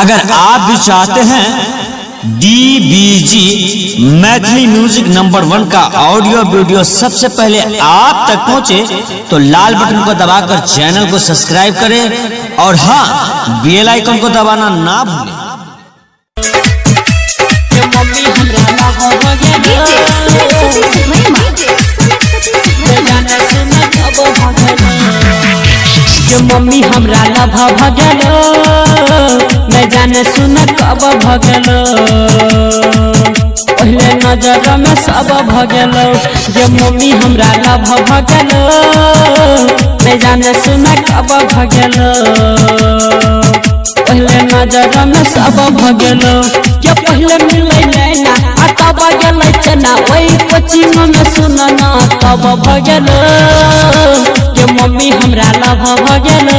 अगर आप भी चाहते हैं DBG मैथिली म्यूजिक नंबर 1 का ऑडियो वीडियो सबसे पहले आप तक पहुंचे तो लाल बटन को दबाकर चैनल को सब्सक्राइब करें और हाँ बेल आइकन को दबाना ना भूलें। मम्मी हमरा लभ भगलो मैं जाने सुन कब भगलो पहले नजर में सब भगलो जे मम्मी हमरा लभ भगलो मैं जाने सुन कब भगलो पहले नजर में सब भगलो के पहले मिले नैना आ तब गेलै चना ओई कोचिंग में सुन ना तब भगलो के मम्मी हमरा लभ भगलो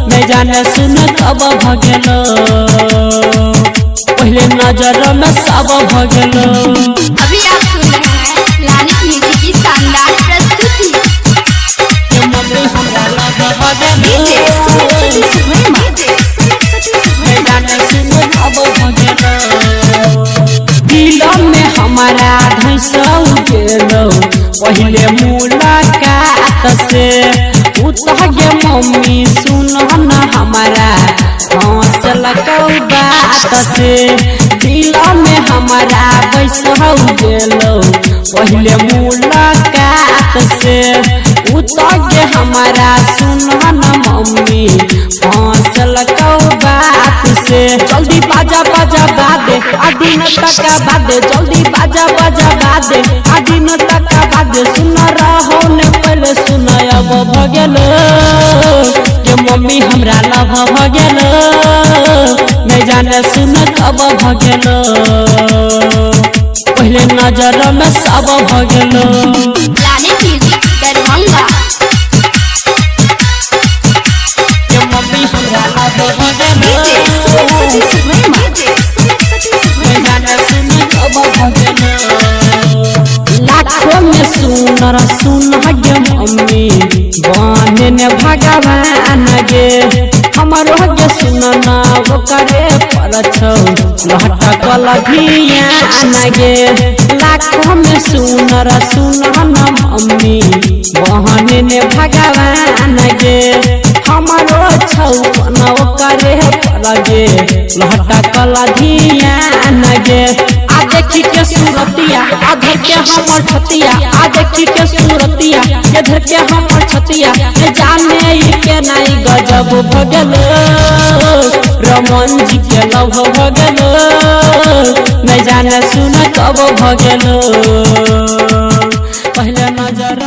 मैं जाने सुन कब भगलो पहले नजर में सब भगलो। अभी आप सुन रहे हैं लानिक म्यूजिक की शानदार प्रस्तुति। के मम्मी हमरा लभ भगलो मैं जाने सुन कब भगलो दिल में हमारा धैसौ गेलो पहले मुलाकात से उतह गे मम्मी सुन न हमारा हौसलकौ बात से दिल में हमारा बैसौ गेलो पहले मुलाकात से उतह गे हमारा सुन न मम्मी हौसलकौ बात से जल्दी बाजा बाजा बादे आदिन तक बादे जल्दी बाजा बाजा बादे आदिन तक बादे सुन रहो ने पहले सुन अब भगलो के मम्मी हमरा लभ भगलो मैं जाने सुन कब भगलो पहले नजर में सब भगलो। लानिक म्यूजिक दरभंगा के मम्मी हमरा लभ भगलो मैं जाने सुन कब भगलो लाखों में सुनर सुन गे मम्मी बने ने भगवान गे हमरो गे सुन ना ओकरे पर छौ लहटकल धियान गे लाखों में सुनर सुन न मम्मी बने ने भगवान गे हमरो छौ न ओकरे पर गे लहटकल धियान गे आ देखी के सूरतिया आ धर के हमर छतिया आ देखी के सूरतिया ये धर के हमर छतिया जाने ई के नाई गजब भगलो रमन जी के लभ भगलो मैं जाने सुन कब भगलो पहले नजर